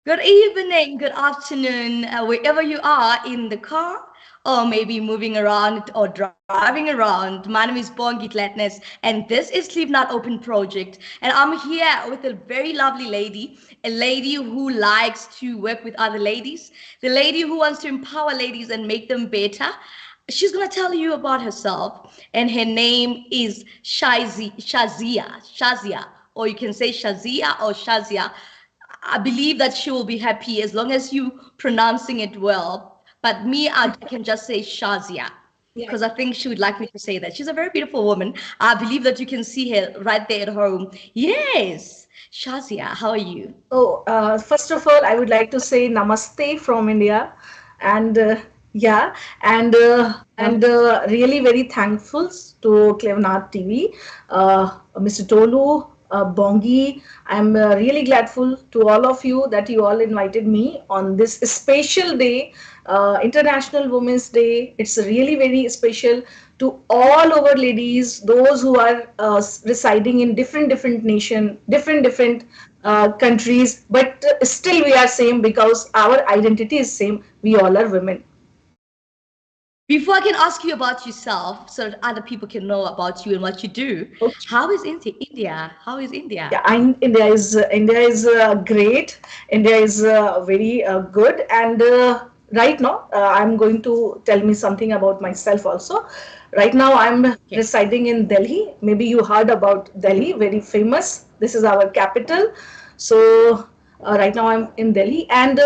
Good evening, good afternoon, wherever you are in the car or maybe moving around or driving around. My name is Bongi Gladness and this is Sleep Not Open Project. And I'm here with a very lovely lady, a lady who likes to work with other ladies, the lady who wants to empower ladies and make them better. She's going to tell you about herself, and her name is Shazia, or you can say Shazia or Shazia. I believe that she will be happy as long as you pronouncing it well. But me, I can just say Shazia Yeah. because I think she would like me to say that. She's a very beautiful woman. I believe that you can see her right there at home. Yes, Shazia, how are you? First of all, I would like to say namaste from India, and yeah, and really very thankful to Clevenath TV, Mr. Tolu, Bongi. I'm really grateful to all of you that you all invited me on this special day, International Women's Day. It's really very special to all our ladies, those who are residing in different nation, different countries, but still we are same because our identity is same. We all are women. Before I can ask you about yourself so that other people can know about you and what you do, Okay. how is India? How is India? Yeah, India is great. India is very good, and right now I'm going to tell me something about myself also. Right now I'm Okay. residing in Delhi. Maybe you heard about Delhi, very famous. This is our capital. So right now I'm in Delhi, and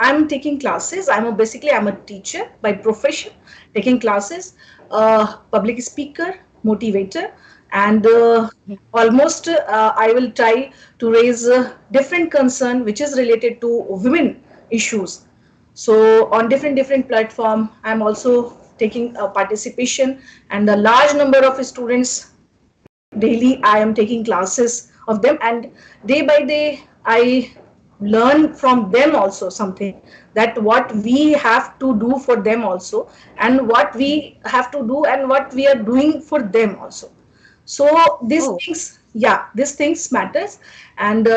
I'm taking classes. I'm a teacher by profession, taking classes, public speaker, motivator, and almost I will try to raise different concern which is related to women issues. So on different platform, I'm also taking participation, and a large number of students daily I am taking classes of them, and day by day I learn from them also something, that what we have to do for them also, and what we have to do and what we are doing for them also. So these Oh, things, yeah, these things matters, and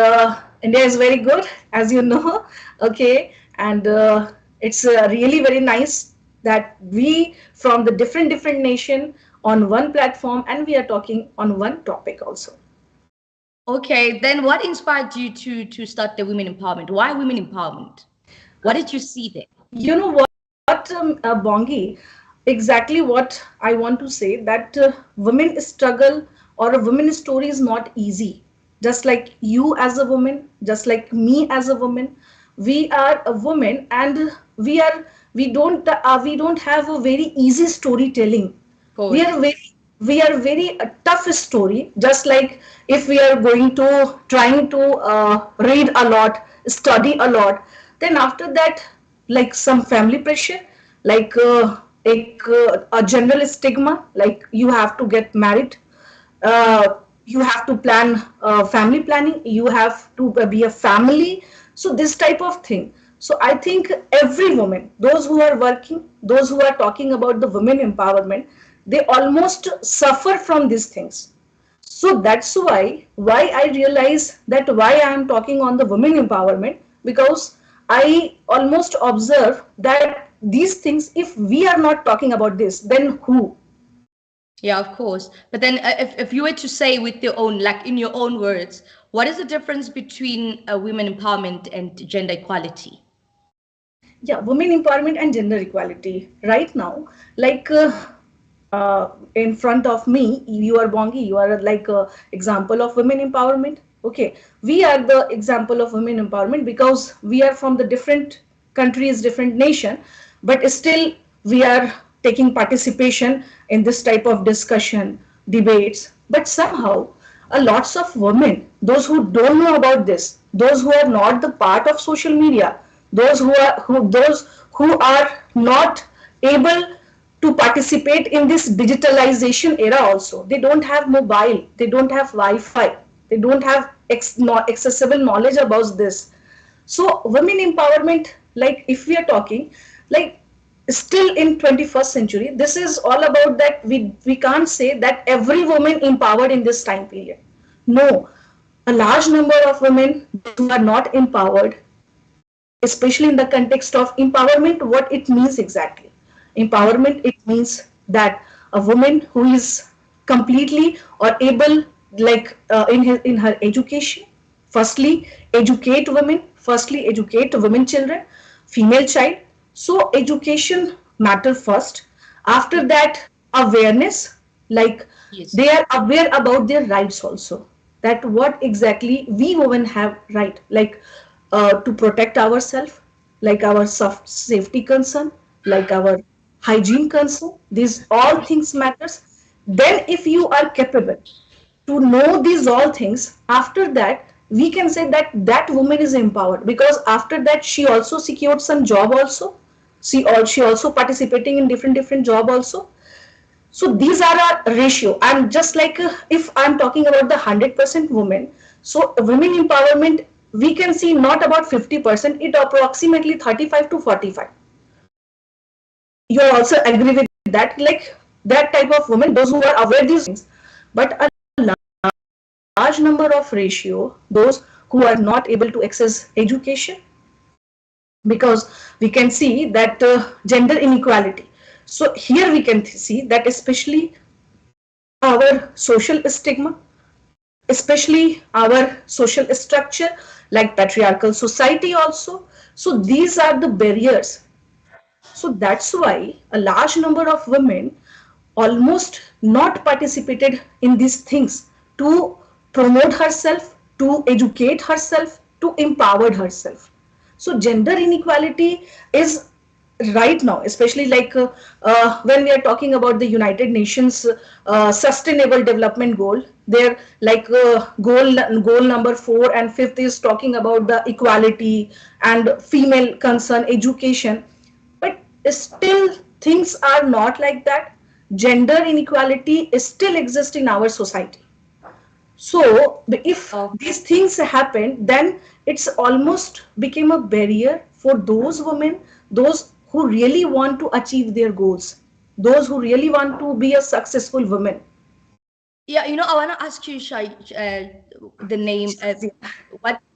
India is very good, as you know. Okay, and it's really very nice that we from the different nation on one platform, and we are talking on one topic also. okay. Then what inspired you to start the women empowerment? Why women empowerment? What did you see there? You know what, Bongi, exactly what I want to say, that women struggle or a women's story is not easy. Just like you as a woman, just like me as a woman, we are a woman, and we don't have a very easy storytelling. Of we course. are very we are very tough story, just like if we are going to trying to read a lot, study a lot, then after that, like some family pressure, like a general stigma, like you have to get married, uh, you have to plan family planning, you have to be a family, so this type of thing. So I think every woman, those who are working, those who are talking about the women empowerment, they almost suffer from these things. So that's why I realize that why I am talking on the women empowerment, because I almost observe that these things, if we are not talking about this, then who? Yeah, of course. But then, if you were to say with your own, like in your own words, what is the difference between women empowerment and gender equality? Yeah, women empowerment and gender equality. Right now, like in front of me, you are Bongi, you are like a example of women empowerment. Okay, we are the example of women empowerment because we are from the different countries, different nation, but still we are taking participation in this type of discussion, debates. But somehow, a lots of women, those who don't know about this, those who are not the part of social media, those who are not able to participate in this digitalization era also. They don't have mobile, they don't have Wi-Fi, they don't have not accessible knowledge about this. So women empowerment, like if we are talking, like still in 21st century, this is all about that we can't say that every woman empowered in this time period. No, a large number of women, those who are not empowered, especially in the context of empowerment, what it means exactly. Empowerment, it means that a woman who is completely or able, like in her education, firstly educate women, firstly educate women children, female child. So education matter first. After that, awareness, like Yes. they are aware about their rights also, that what exactly we women have right, like to protect ourselves, like our safety concern, like our hygiene concern, these all things matters. Then if you are capable to know these all things, after that we can say that that woman is empowered, because after that she also secured some job also, she also participating in different job also. So these are our ratio. And just like if I'm talking about the 100% women, so women empowerment, we can see not about 50%, it approximately 35 to 45. You also agree with that, like that type of women, those who are aware these things. But a large number of ratio, those who are not able to access education, because we can see that gender inequality. So here we can see that especially our social stigma, especially our social structure, like patriarchal society also. So these are the barriers. So that's why a large number of women almost not participated in these things, to promote herself, to educate herself, to empower herself. So gender inequality is right now, especially like when we are talking about the United Nations Sustainable Development Goal, there like goal number 4 and 5 is talking about the equality and female concern education. But still things are not like that. Gender inequality is still exists in our society. So if Oh, these things happen, then it's almost became a barrier for those women, those who really want to achieve their goals, those who really want to be a successful woman. yeah. I want to ask you, Shai, the name.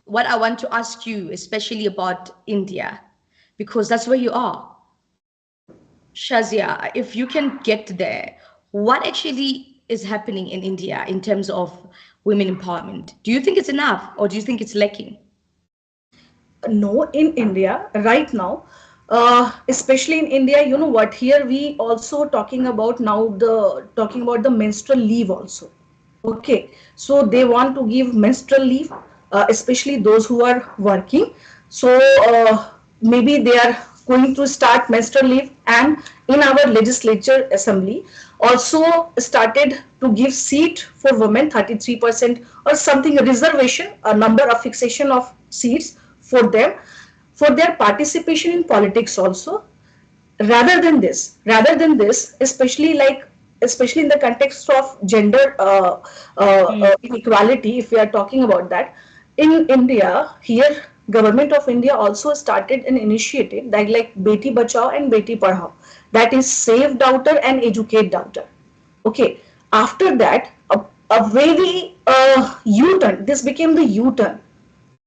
What I want to ask you, especially about India, because that's where you are. Shazia, if you can get there, what actually is happening in India in terms of women empowerment? Do you think it's enough or do you think it's lacking? No, in India right now, especially in India, you know what? Here we also talking about now the talking about the menstrual leave also. Okay, so they want to give menstrual leave, especially those who are working. So maybe they are going to start menstrual leave, and in our legislature assembly also started to give seat for women 33% or something reservation, a number of fixation of seats for them, for their participation in politics also. Rather than this, especially like especially in the context of gender inequality, if we are talking about that, in India here, government of India also started an initiative that like Beti Bachao and Beti Padhao, that is save daughter and educate daughter. Okay, after that a very u-turn, this became the u-turn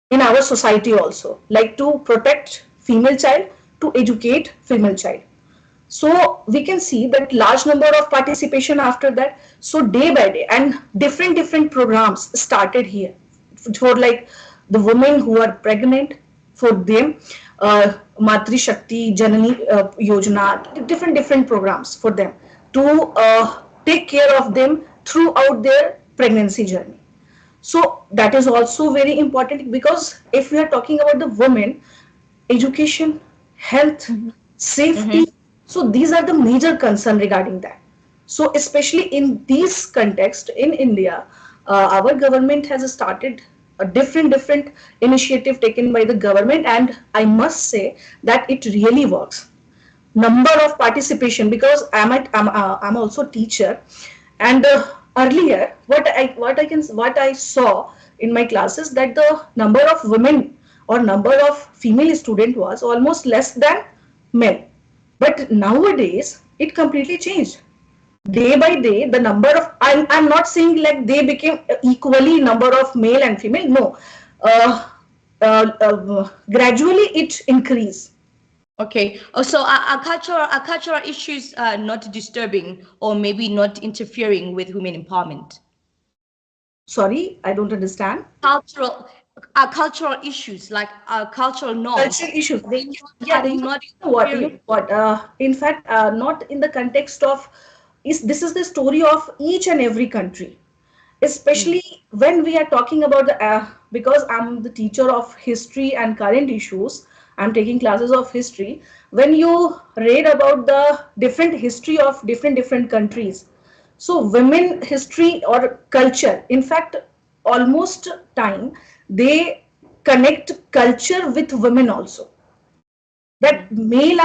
in our society also, like to protect female child, to educate female child. So we can see that large number of participation after that. So day by day, and different programs started here for like the women who are pregnant, for them, Matri Shakti, Janani Yojana, different programs for them to take care of them throughout their pregnancy journey. So that is also very important, because if we are talking about the women, education, health, Mhm. safety, Mhm. so these are the major concern regarding that. So especially in this context in India, our government has started a different initiative taken by the government, and I must say that it really works. Number of participation, because I'm also teacher, and earlier what I saw in my classes, that the number of women or number of female student was almost less than men. But nowadays it completely changed. Day by day the number of, I'm not saying like they became equally number of male and female, no. gradually it increase. Okay. Oh, so are cultural issues not disturbing or maybe not interfering with women empowerment? Sorry, I don't understand. Cultural cultural issues like cultural norms, Cultural issues. are Yeah, they not you know what? You know interfering? what? In fact, not in the context of is this is the story of each and every country, Mm. especially when we are talking about the because I'm the teacher of history and current issues. I'm taking classes of history. When you read about the different history of different countries, so women history or culture, in fact, almost time they connect culture with women also, that Mhm. male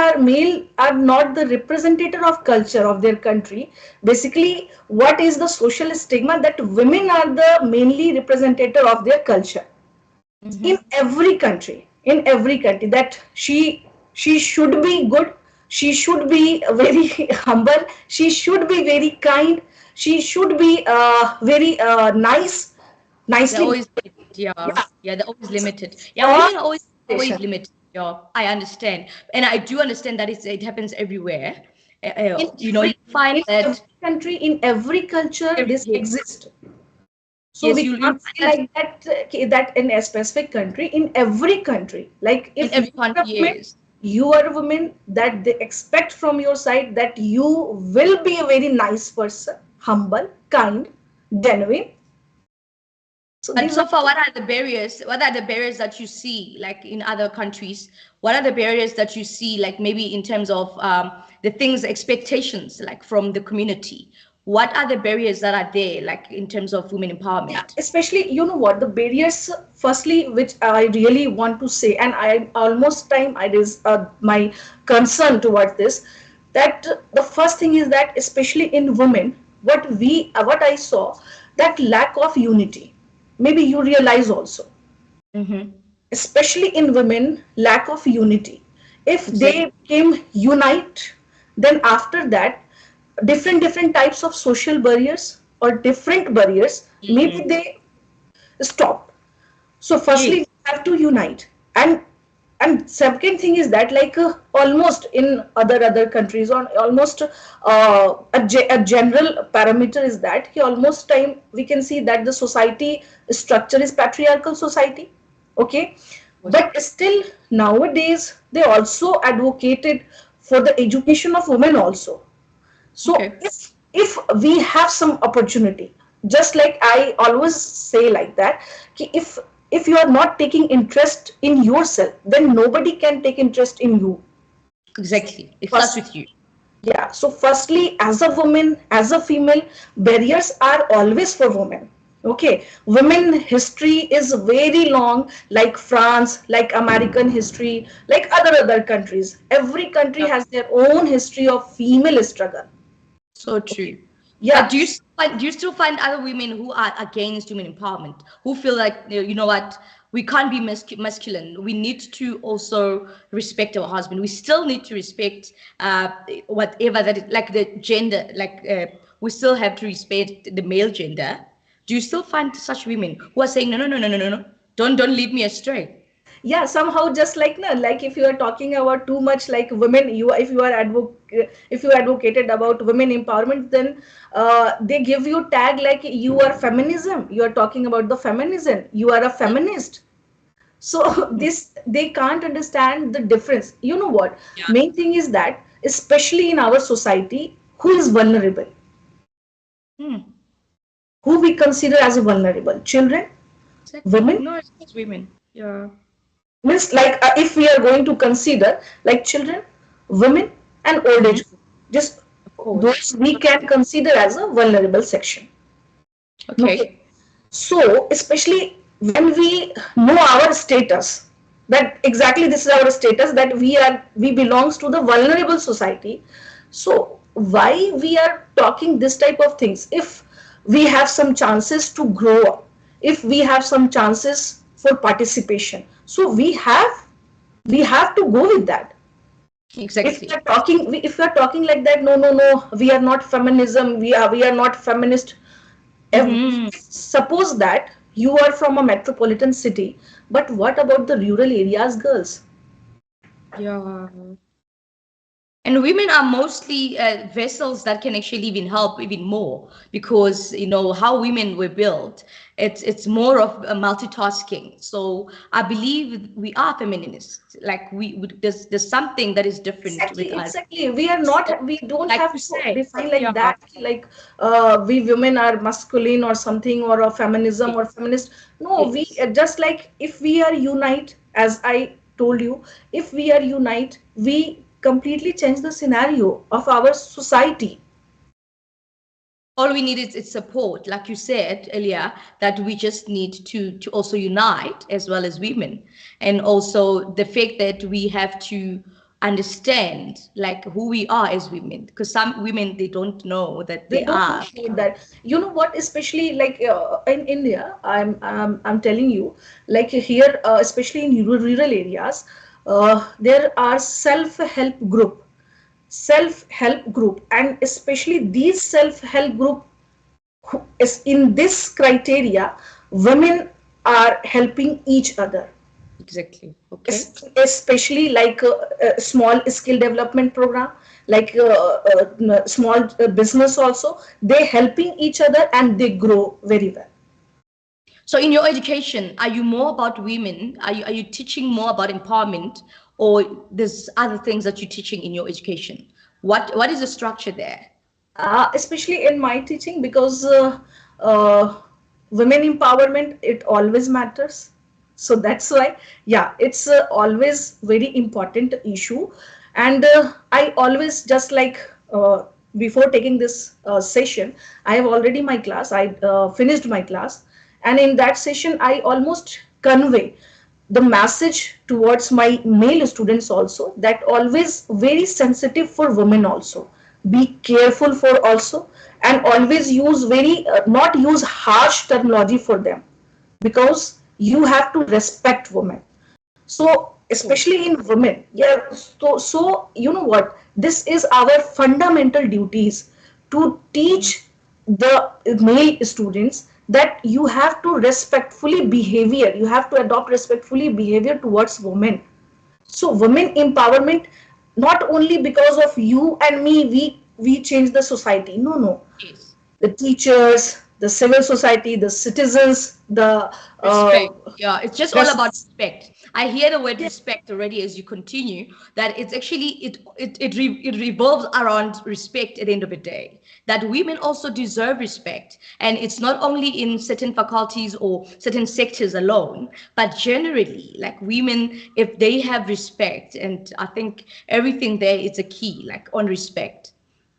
are not the representative of culture of their country. Basically, what is the social stigma that women are the mainly representative of their culture in Mhm. every country, that she should be good, she should be very humble, she should be very kind, she should be very They're nicely. always limited, yeah. Yeah, Yeah, they're always limited. Yeah, all women are always expectation. limited. Yeah, I understand, and I do understand that it happens everywhere. in You find in every that country, in every culture, this yes, exists. So yes, we you'll can't find say that like that that in a specific country. In every country, like in if you every are country. a woman, Yes, you are a woman, that they expect from your side that you will be a very nice person, humble, kind, genuine. So but these so are far, what are the barriers? What are the barriers that you see, like in other countries? What are the barriers that you see, like maybe in terms of the things, expectations, like from the community? What are the barriers that are there, like in terms of women yeah, empowerment? especially you know what the barriers. Firstly, which I really want to say, and I almost time I is my concern towards this, that the first thing is that especially in women, what I saw, that lack of unity. Maybe you realize also, Mm-hmm. especially in women, lack of unity. If Exactly. they came unite, then after that, different types of social barriers or different barriers, maybe Mm. they stop. So firstly Yes. we have to unite, and second thing is that like almost in other countries, or almost a general parameter is that almost time we can see that the society structure is patriarchal society. Okay, Was but still nowadays they also advocated for the education of women also. So okay. if we have some opportunity, just like I always say like that, if you are not taking interest in yourself, then nobody can take interest in you. Exactly. It starts First, with you. yeah. So firstly, as a woman, as a female, barriers are always for women. Okay, women history is very long, like France, like American history, like other countries. Every country Yeah. has their own history of female struggle. So Okay, true. But yeah. do you still find other women who are against women empowerment, who feel like you know what, we can't be masculine. We need to also respect our husband. We still need to respect whatever that is, like the gender. Like we still have to respect the male gender. Do you still find such women who are saying no, no, no, no, no, no, no? Don't lead me astray. Yeah, somehow just like no, like if you are talking about too much like women, you if you are if you advocated about women empowerment, then they give you tag like you are feminism, you are talking about the feminism, you are a feminist. So this they can't understand the difference. You know what, Yeah. main thing is that especially in our society, who is vulnerable, Hmm. who we consider as vulnerable? Children, Exactly. women. No, it's just women. Yeah. Means like if we are going to consider like children, women, and old Mm-hmm. age group, just Of course. those we can consider as a vulnerable section. Okay, Okay. so especially when we know our status, that exactly this is our status, that we belongs to the vulnerable society. So why we are talking this type of things? If we have some chances to grow up, if we have some chances for participation, so we have to go with that. If we Exactly. are talking, if we are talking like that, no, no, no, we are not feminism, we are not feminist. Mm-hmm. Suppose that You are from a metropolitan city, but what about the rural areas, girls? Yeah. And women are mostly vessels that can actually even help even more because you know how women were built. It's more of a multitasking. So I believe we are feminists. Like there's something that is different with Exactly, us. exactly. We are not, So, we don't like have you to say, define yeah, like that, like we women are masculine or something, or a feminism or feminist. No, we yes. just like if we are unite, as I told you, if we are unite, we completely change the scenario of our society. All we need is support, like you said earlier, that we just need to also unite as well as women, and also the fact that we have to understand like who we are as women, because some women they don't know that They they don't are. know that. You know what? Especially like in India, I'm telling you, like here, especially in rural areas, there are self-help group, and especially these self-help group is in this criteria, women are helping each other, Exactly. Okay. especially like a small skill development program, like small business also, they helping each other and they grow very well. So in your education, are you more about women? Are you teaching more about empowerment, or there's other things that you're teaching in your education? What is the structure there? Especially in my teaching, because uh, women empowerment, it always matters, so that's why, yeah, it's always very important issue. And I always just like before taking this session, I have already my class, I finished my class, and in that session I almost convey the message towards my male students also, that always very sensitive for women also, be careful for also, and always use very not use harsh terminology for them, because you have to respect women. So especially in women, yeah, so you know what, this is our fundamental duties, to teach the male students that you have to respectfully behavior, you have to adopt respectfully behavior towards women. So women empowerment, not only because of you and me, we change the society, no, no, Yes. the teachers, the civil society, the citizens, the uh, Respect. Yeah, it's just all about res- respect. I hear the word respect already as you continue. That it's actually it revolves around respect at the end of the day. That women also deserve respect, and it's not only in certain faculties or certain sectors alone, but generally, like women, if they have respect, and I think everything there is a key, like on respect.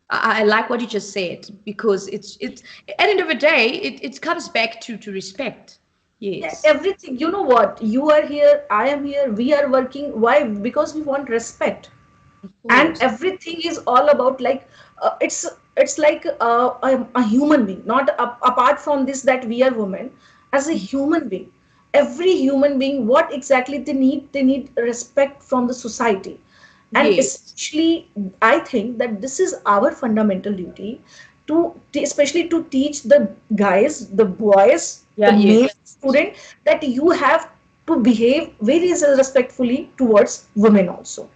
I like what you just said because it's at the end of the day, it comes back to respect. yeah, Yes, everything. You know what? You are here, I am here, we are working. Why? Because we want respect. of And course. everything is all about like it's like a human being, not apart from this that we are women, as a human being. Every human being, what exactly they need respect from the society. And Yes. especially I think that this is our fundamental duty, to especially to teach the guys, the boys, the Yeah, male yes. student, that you have to behave very respectfully towards women also.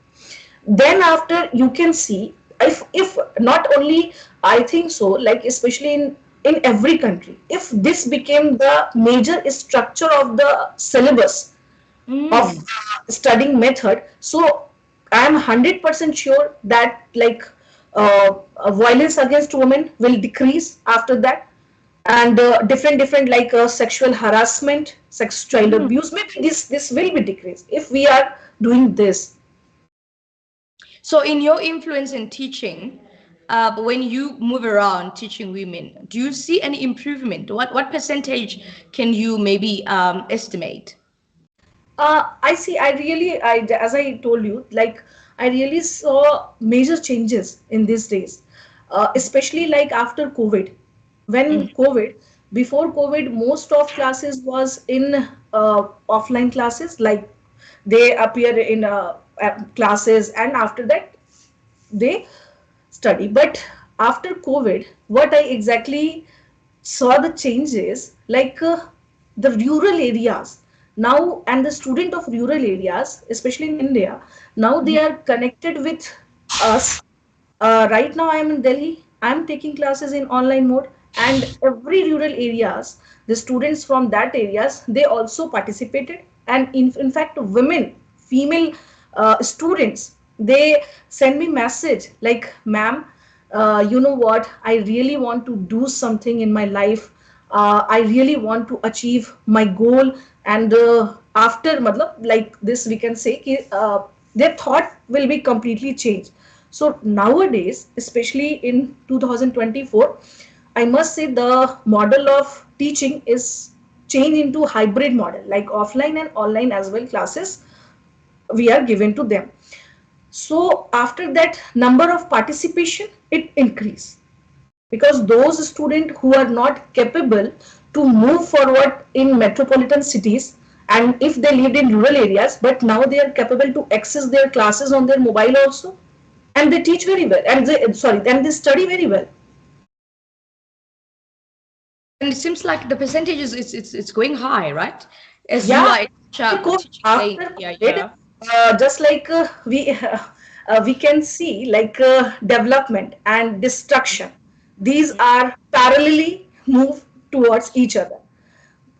Then after you can see, if not only, I think so, like especially in every country, if this became the major structure of the syllabus of Mm. studying method, so I am 100% sure that like violence against women will decrease after that. And different like sexual harassment, sex, child Mm. abuse, maybe this will be decreased if we are doing this. So, in your influence in teaching, when you move around teaching women, do you see any improvement? What percentage can you maybe estimate? I see. I really, as I told you, like I really saw major changes in these days, especially like after COVID. When Mhm. COVID, before COVID, most of classes was in offline classes, like they appear in classes, and after that they study. But after COVID, what I exactly saw the changes, like. the rural areas now, and the student of rural areas, especially in India, now they are connected with us. Right now, I am in Delhi. I am taking classes in online mode, and every rural areas, the students from that areas, they also participated. And in fact, women, female students, they send me message like, "Ma'am, you know what? I really want to do something in my life. I really want to achieve my goal." And after, matlab, like this, we can say कि, their thought will be completely changed. So nowadays, especially in 2024, I must say the model of teaching is changed into hybrid model, like offline and online as well classes we are given to them. So after that, number of participation it increase, because those students who are not capable to move forward in metropolitan cities, and if they lived in rural areas, but now they are capable to access their classes on their mobile also, and they teach very well, and they study very well. And it seems like the percentage is it's going high, right? As you Yeah, are after COVID, teaching lane. after Yeah, COVID, yeah. just like we can see like development and destruction. These are parallelly move towards each other.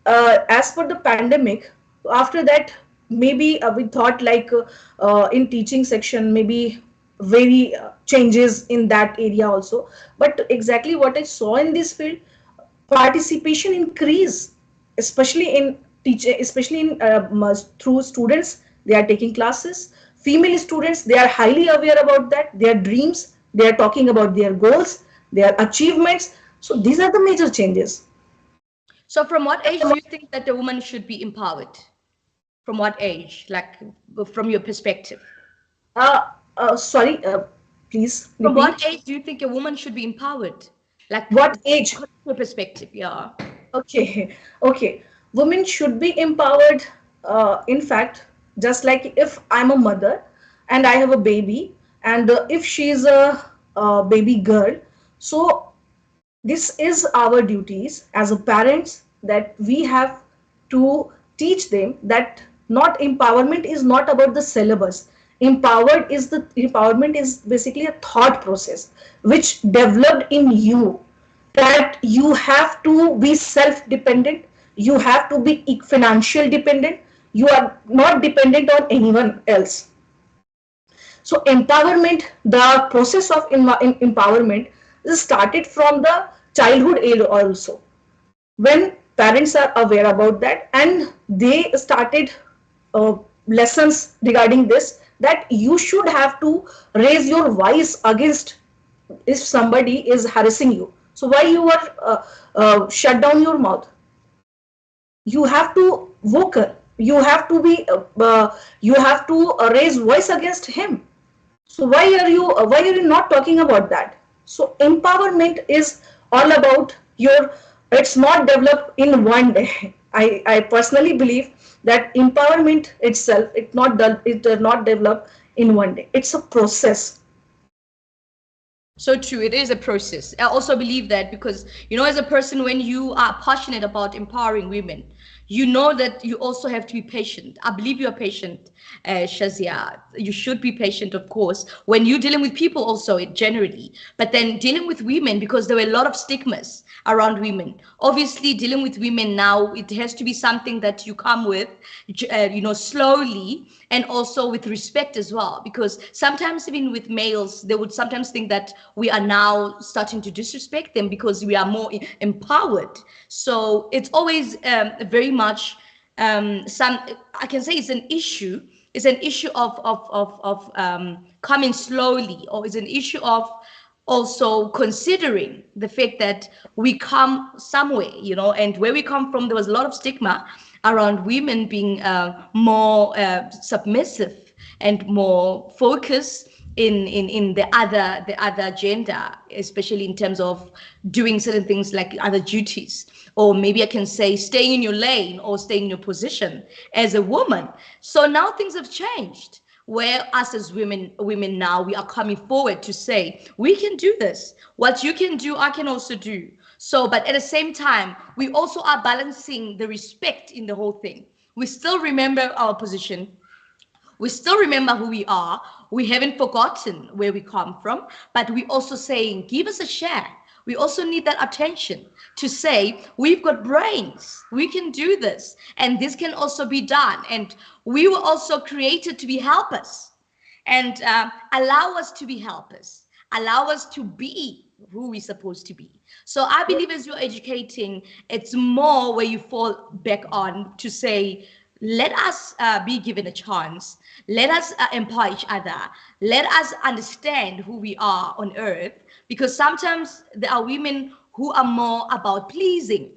As for the pandemic, after that, maybe we thought like in teaching section, maybe very changes in that area also. But exactly what I saw in this field, participation increase, especially in teaching, especially in through students. They are taking classes. Female students, they are highly aware about that. Their dreams. They are talking about their goals, their achievements. So these are the major changes. So from what age do you think that a woman should be empowered? From what age? Like from your perspective? Sorry, please From what repeat. age do you think a woman should be empowered? Like What age? from your perspective, yeah. Okay, okay. Women should be empowered. In fact, just like if I'm a mother and I have a baby, and if she's a baby girl, so this is our duties as a parents, that we have to teach them that not empowerment is not about the syllabus. Empowerment is basically a thought process which developed in you, that you have to be self dependent, you have to be financial dependent, you are not dependent on anyone else. So empowerment, the process of empowerment is started from the childhood age also, when parents are aware about that, and they started uh, lessons regarding this, that you should have to raise your voice against if somebody is harassing you. So why you are shut down your mouth? You have to vocal. You have to be. You have to raise voice against him. So why are you not talking about that? So empowerment is all about your. It's not developed in one day. I personally believe that empowerment itself it does not develop in one day. It's a process. So true. It is a process. I also believe that because, as a person, when you are passionate about empowering women, you know that you also have to be patient. I believe you are patient, Shazia. You should be patient, of course, when you're dealing with people also generally, but then dealing with women, because there were a lot of stigmas around women. Obviously, dealing with women now, it has to be something that you come with, slowly, and also with respect as well, because sometimes even with males, they would sometimes think that we are now starting to disrespect them because we are more empowered. So it's always very much some, I can say it's an issue. It's an issue of coming slowly, or it's an issue of also considering the fact that we come somewhere, and where we come from, there was a lot of stigma around women being more submissive and more focused in the other gender, especially in terms of doing certain things like other duties, or maybe I can say staying in your lane or staying in your position as a woman. So now things have changed, where us as women now, we are coming forward to say we can do this. What you can do, I can also do. So, but at the same time, we also are balancing the respect in the whole thing. We still remember our position. We still remember who we are. We haven't forgotten where we come from, but we also saying, give us a share. We also need that attention to say, we've got brains. We can do this. And this can also be done. And we were also created to be helpers and allow us to be helpers, allow us to be who we're supposed to be. So I believe as you're educating, it's more where you fall back on to say, let us be given a chance. Let us empower each other. Let us understand who we are on earth, because sometimes there are women who are more about pleasing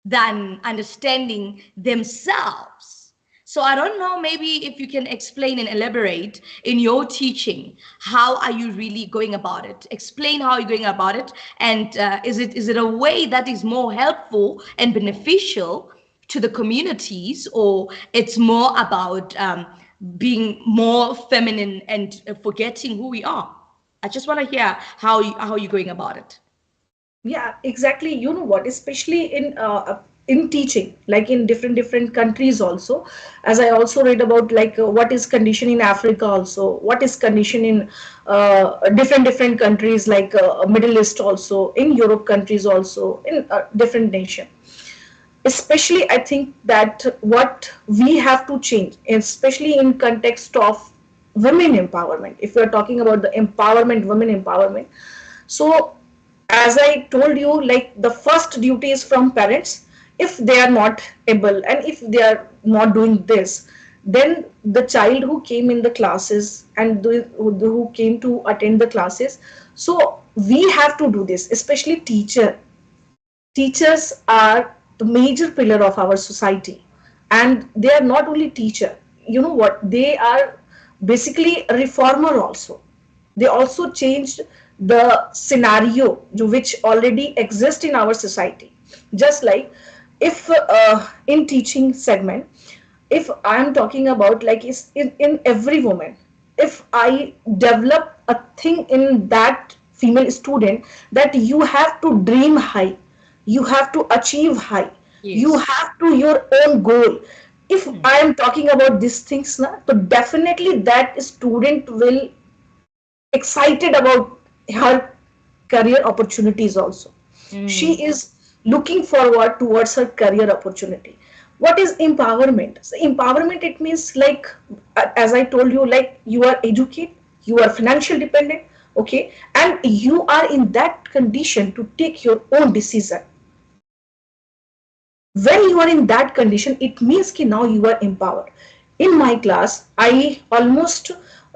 than understanding themselves. So I don't know, maybe if you can explain and elaborate in your teaching, how are you really going about it? Explain how you're going about it, and is it a way that is more helpful and beneficial to the communities, or it's more about being more feminine and forgetting who we are? I just want to hear how you're going about it. Yeah, exactly. You know what, especially in teaching, like in different countries also, as I also read about, like what is condition in Africa, also what is condition in different countries, like Middle East, also in Europe countries, also in different nation. Especially, I think that what we have to change, especially in context of women empowerment, if we are talking about the empowerment, women empowerment. So as I told you, like the first duty is from parents. If they are not able, and if they are not doing this, then the child who came in the classes, and who came to attend the classes, so we have to do this, especially teachers are the major pillar of our society. And they are not only teacher, you know what, they are basically a reformer also. They also changed the scenario which already exists in our society. Just like, if in teaching segment, if I am talking about, like, is in every woman, if I develop a thing in that female student, that you have to dream high, you have to achieve high, you Yes. have to your own goal. If Hmm. I am talking about these things now, so definitely that student will excited about her career opportunities also. Mm. She is looking forward towards her career opportunity. What is empowerment? So empowerment, it means, like, as I told you, like you are educated, you are financial dependent, okay, and you are in that condition to take your own decision. When you are in that condition, it means that now you are empowered. In my class, I almost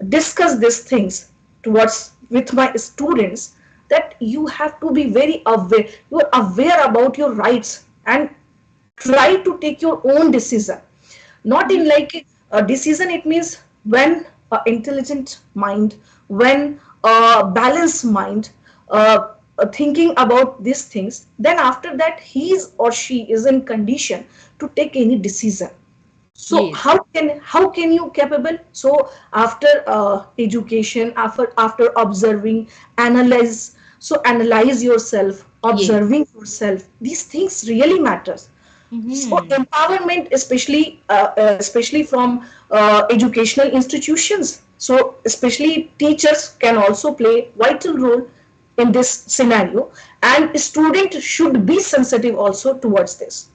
discuss these things towards with my students, that you have to be very aware, you are aware about your rights, and try to take your own decision. Not in like a decision, it means when intelligent mind, when balanced mind, thinking about these things, then after that he is or she is in condition to take any decision. So Yes. how can you capable? So after education, after observing, analyze, so analyze yourself, Yes. observing yourself, these things really matters. So Mm-hmm. empowerment, especially from educational institutions, so especially teachers can also play vital role in this scenario, and student should be sensitive also towards this.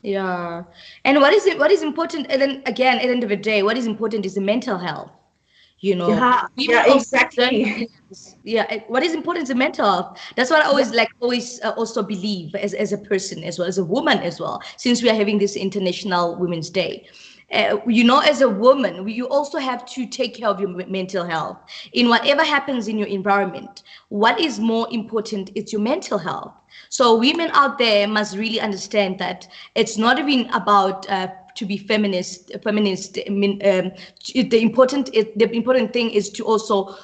Yeah. And what is it? What is important? And then again, at the end of the day, what is important is the mental health. You know, Yeah, women yeah, also deserve, exactly. yes, yeah. What is important is the mental health. That's what I always also believe as a person as well as a woman as well. Since we are having this International Women's Day, as a woman, you also have to take care of your mental health. In whatever happens in your environment, what is more important is your mental health. So women out there must really understand that it's not even about to be feminist. I mean, the important thing is to also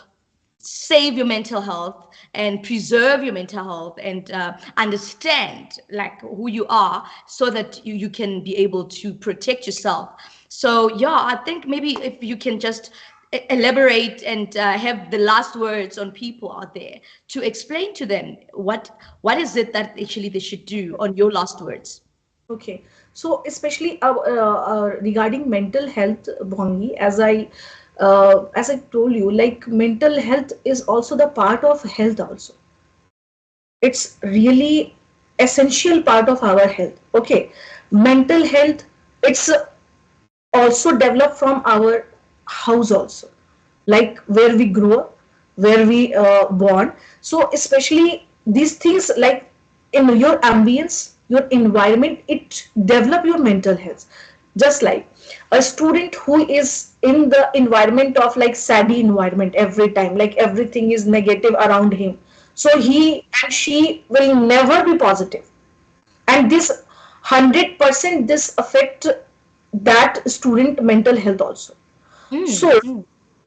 save your mental health and preserve your mental health and understand like who you are, so that you can be able to protect yourself. So yeah, I think maybe if you can just elaborate and have the last words on people out there to explain to them what is it that actually they should do on your last words. Okay, so especially regarding mental health, Bhongi, as I told you, like mental health is also the part of health also. It's really essential part of our health. Okay, mental health, it's also developed from our house also, like where we grow up, where we born. So especially these things, like in your ambience, your environment, it develop your mental health. Just like a student who is in the environment of like saddy environment every time, like everything is negative around him, so he and she will never be positive. And this 100% this affect that student mental health also. Mm, So mm,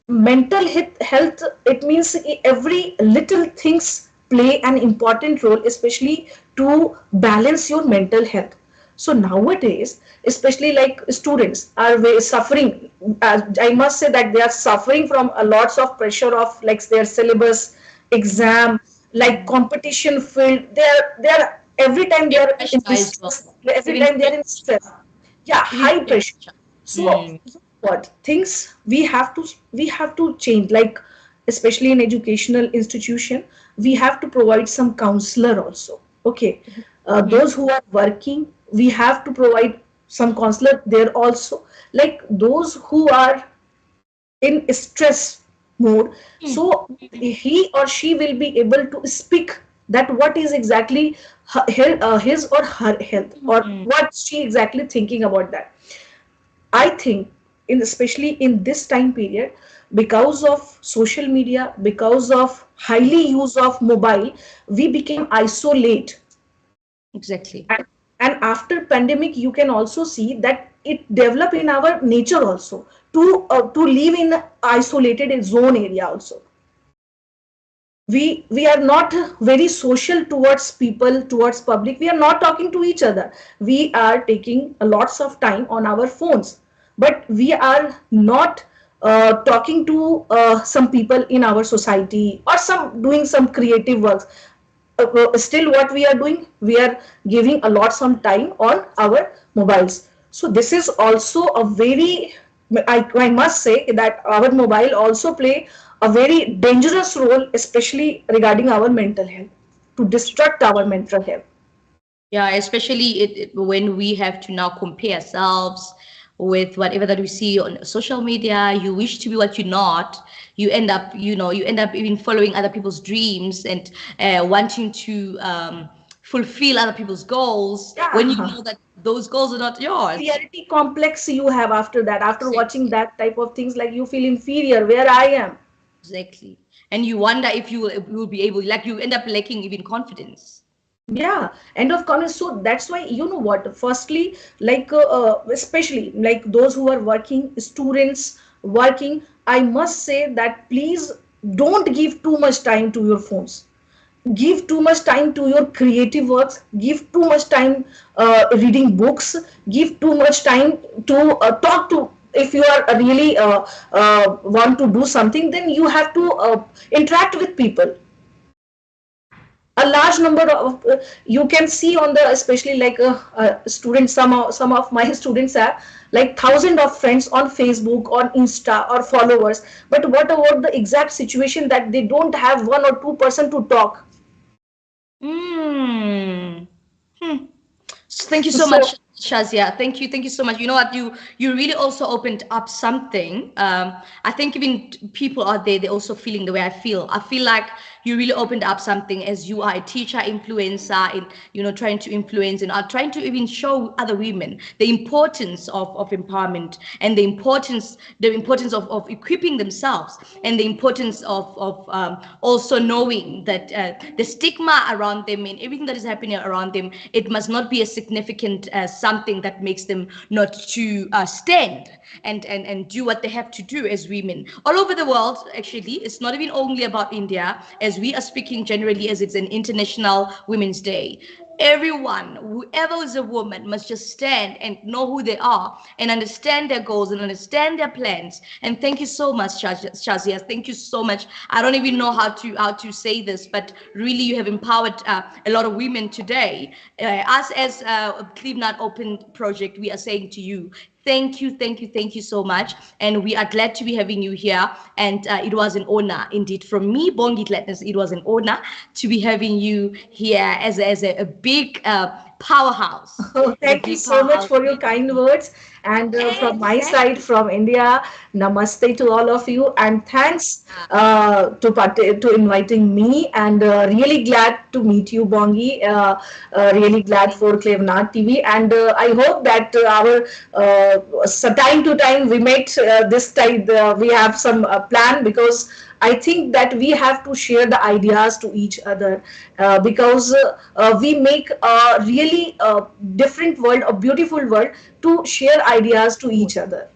mental health, it means every little things play an important role, especially to balance your mental health. So nowadays, especially like students are suffering, I must say that they are suffering from a lots of pressure of like their syllabus, exam, like mm. competition field. They are every time they Peer are in pressure as well, distress, every even time they peer are in pressure, stress. Yeah, even high peer pressure. pressure. So Mm, what things we have to change, like especially in educational institution, we have to provide some counselor also. Okay, mhm, those who are working, we have to provide some counselor there also, like those who are in stress mode, mm, so mm, he or she will be able to speak that what is exactly his or her health, or mm. what she exactly thinking about that. I think, in especially in this time period, because of social media, because of highly use of mobile, we became isolate. Exactly. And after pandemic, you can also see that it develop in our nature also, to live in isolated zone area also. We are not very social towards people, towards public. We are not talking to each other. We are taking lots of time on our phones, but we are not talking to some people in our society, or some doing some creative works. Still what we are doing, we are giving a lot some time on our mobiles. So this is also a very, I must say that our mobile also play a very dangerous role, especially regarding our mental health, to destruct our mental health. Yeah, especially when we have to now compare ourselves with whatever that we see on social media. You wish to be what you're not. You end up even following other people's dreams and wanting to fulfill other people's goals when you Yeah, know that those goals are not yours. inferiority complex you have after that, after watching Exactly. that type of things, like you feel inferior where I am. Exactly. And you wonder if you will be able, like you end up lacking even confidence. Yeah, end of comments. So that's why, you know what, firstly, like especially like those who are working, students working, I must say that please don't give too much time to your phones. Give too much time to your creative works. Give too much time reading books. Give too much time to talk to. If you are really want to do something, then you have to interact with people, a large number of you can see on the, especially like students, some of my students have like thousand of friends on Facebook, on Insta, or followers, but what about the exact situation that they don't have 1 or 2% to talk. Mm. Hmm. Thank you so So much, Shazia. Thank you so much. You know what? You really also opened up something. I think even people out there, they're also feeling the way I feel. I feel like you really opened up something as you are a teacher, influencer, in trying to influence and are trying to even show other women the importance of empowerment and the importance of equipping themselves and the importance of also knowing that the stigma around them and everything that is happening around them, it must not be a significant something that makes them not to stand and do what they have to do as women all over the world. Actually, it's not even only about India, as we are speaking generally, as it's an International Women's Day. everyone, whoever is a woman, must just stand and know who they are and understand their goals and understand their plans. And thank you so much, Shazia. Thank you so much. I don't even know how to say this, but really, you have empowered a lot of women today. Us as Cleave Not Open Project, we are saying to you, thank you, thank you, thank you so much. And we are glad to be having you here. And it was an honor indeed. From me, Bongi Gladness, it was an honor to be having you here as a big powerhouse. Oh, As a thank you big so much powerhouse. for your kind words. And from my side, Exactly. from India, namaste to all of you. And thanks to inviting me. And really glad to meet you, Bongi. Really glad Thank for Clevenard TV. And I hope that our time to time we met this time. We have some plan, because I think that we have to share the ideas to each other, because we make a really different world, a beautiful world, to share ideas to you. each other.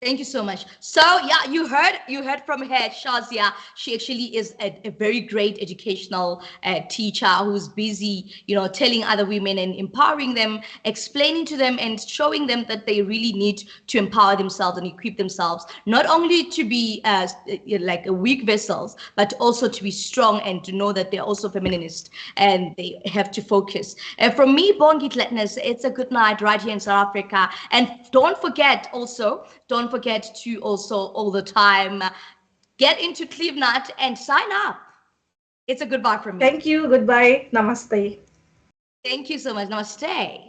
Thank you so much. So yeah, you heard from her, Shazia. She actually is a very great educational teacher who's busy, telling other women and empowering them, explaining to them and showing them that they really need to empower themselves and equip themselves, not only to be like a weak vessels, but also to be strong and to know that they're also feminist and they have to focus. And from me, Bongi Gladness, it's a good night right here in South Africa. And don't forget to also all the time get into CleveNut and sign up. It's a goodbye from me. Thank you. Goodbye. Namaste. Thank you so much. Namaste.